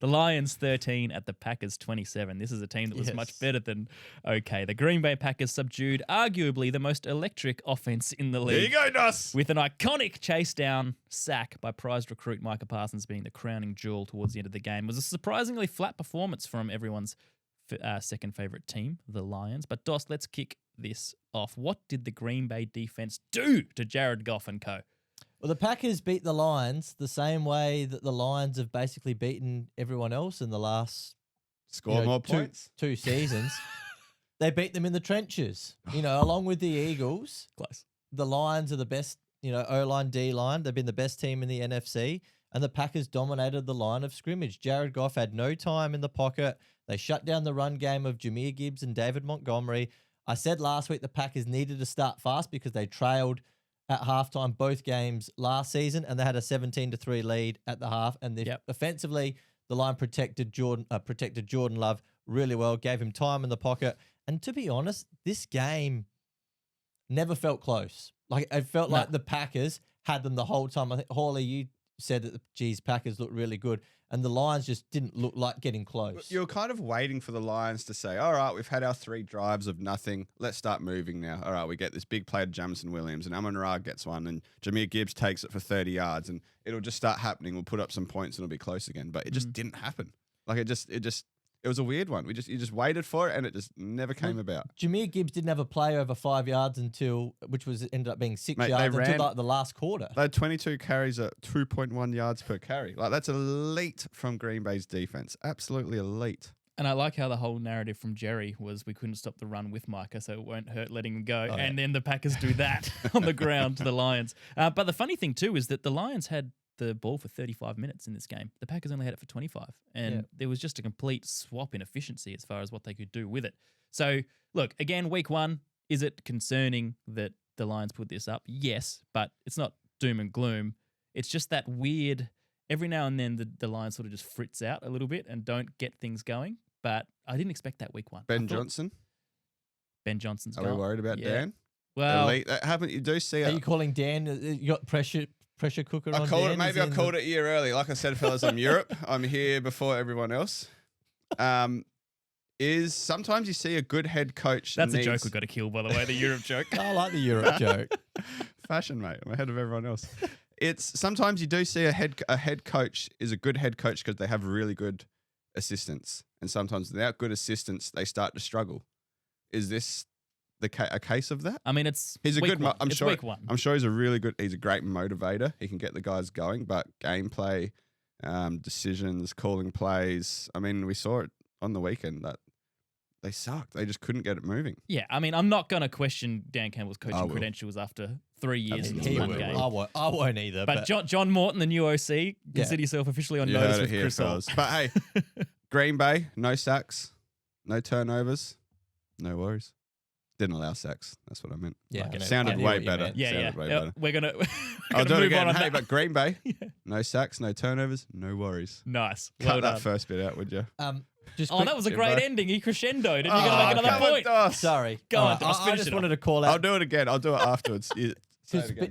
The Lions 13 at the Packers 27. This is a team that was much better than okay. The Green Bay Packers subdued arguably the most electric offense in the league. There you go, Dos. With an iconic chase down sack by prized recruit Micah Parsons being the crowning jewel towards the end of the game. It was a surprisingly flat performance from everyone's second favorite team, the Lions. But Dos, let's kick this off. What did the Green Bay defense do to Jared Goff and co? Well, the Packers beat the Lions the same way that the Lions have basically beaten everyone else in the last more points. Two seasons. They beat them in the trenches. Along with the Eagles. Close. The Lions are the best, O-line, D-line. They've been the best team in the NFC. And the Packers dominated the line of scrimmage. Jared Goff had no time in the pocket. They shut down the run game of Jahmyr Gibbs and David Montgomery. I said last week the Packers needed to start fast because they trailed at halftime both games last season, and they had a 17-3 lead at the half. And offensively, the line protected Jordan Love really well, gave him time in the pocket. And to be honest, this game never felt close. Like it felt like the Packers had them the whole time. I think Hawley, you said that Packers looked really good, and the Lions just didn't look like getting close. You're kind of waiting for the Lions to say, all right, we've had our 3 drives of nothing. Let's start moving now. All right, we get this big play to Jamison Williams, and Amon-Ra gets one, and Jahmyr Gibbs takes it for 30 yards, and it'll just start happening. We'll put up some points, and it'll be close again. But it just didn't happen. Like it was a weird one. You just waited for it, and it just never came about. Jahmyr Gibbs didn't have a play over 5 yards which ended up being 6 yards until like the last quarter. They had 22 carries at 2.1 yards per carry. Like that's elite from Green Bay's defense. Absolutely elite. And I like how the whole narrative from Jerry was we couldn't stop the run with Micah, so it won't hurt letting him go. And then the Packers do that on the ground to the Lions. But the funny thing too is that the Lions had the ball for 35 minutes in this game. The Packers only had it for 25. And there was just a complete swap in efficiency as far as what they could do with it. So, look, again, week 1, is it concerning that the Lions put this up? Yes, but it's not doom and gloom. It's just that weird, every now and then the Lions sort of just fritz out a little bit and don't get things going. But I didn't expect that week 1. Ben Johnson's gone. Are we worried about Dan? Well, elite. That happened. You do see it. Are you calling Dan? You got pressure cooker on Dan? Maybe I called it a year early. Like I said, fellas, I'm Europe. I'm here before everyone else. Is sometimes you see a good head coach. That's a joke we've got to kill, by the way, the Europe joke. I like the Europe joke. Fashion, mate. I'm ahead of everyone else. It's sometimes you do see a head coach is a good head coach because they have really good assistants. And sometimes without good assistants, they start to struggle. Is this a case of that? I mean, he's a good. I'm sure. I'm sure he's a great motivator. He can get the guys going, but gameplay, decisions, calling plays. I mean, we saw it on the weekend that they sucked. They just couldn't get it moving. Yeah, I mean, I'm not going to question Dan Campbell's coaching credentials after 3 years in this one game. I won't either. But John Morton, the new OC, consider yourself officially on notice with Chris Hall. But hey, Green Bay, no sacks, no turnovers, no worries. Didn't allow sacks. That's what I meant. Yeah, it sounded way better. Yeah. We're gonna I'll do it move again. on. Hey, but Green Bay, no sacks, no turnovers, no worries. Nice. Cut that first bit out, would you? That was a great ending. He crescendoed. And you're going to make another point. Sorry. Go on. I just wanted to call out. I'll do it again. I'll do it afterwards.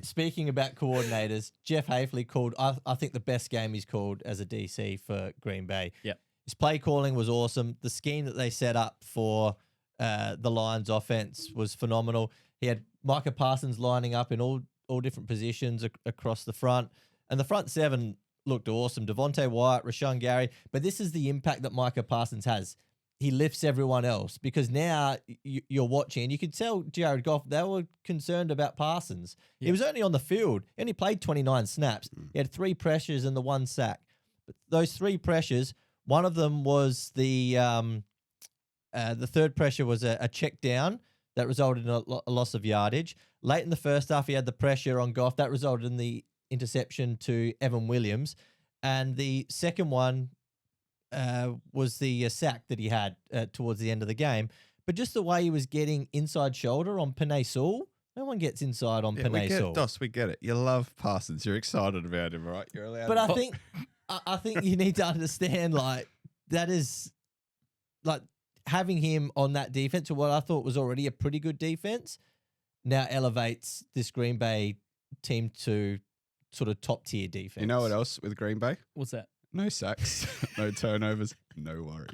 Speaking about coordinators, Jeff Hafley called, I think, the best game he's called as a DC for Green Bay. Yep. His play calling was awesome. The scheme that they set up for the Lions offense was phenomenal. He had Micah Parsons lining up in all different positions across the front. And the front 7 looked awesome. Devontae Wyatt, Rashawn Gary. But this is the impact that Micah Parsons has. He lifts everyone else because now you're watching and you could tell Jared Goff, they were concerned about Parsons. Yeah. He was only on the field. He only played 29 snaps. He had 3 pressures and the 1 sack. But those 3 pressures, one of them was the third pressure was a check down that resulted in a loss of yardage. Late in the first half, he had the pressure on Goff. That resulted in the interception to Evan Williams. And the second one was the sack that he had towards the end of the game. But just the way he was getting inside shoulder on Penei Sewell, no one gets inside on Penei Sewell. Dos, we get it. You love Parsons. You're excited about him, right? You're allowed. But I think you need to understand, like, that is, like, having him on that defense, or what I thought was already a pretty good defense, now elevates this Green Bay team to sort of top tier defense. You know what else with Green Bay? What's that? No sacks, no turnovers, no worries.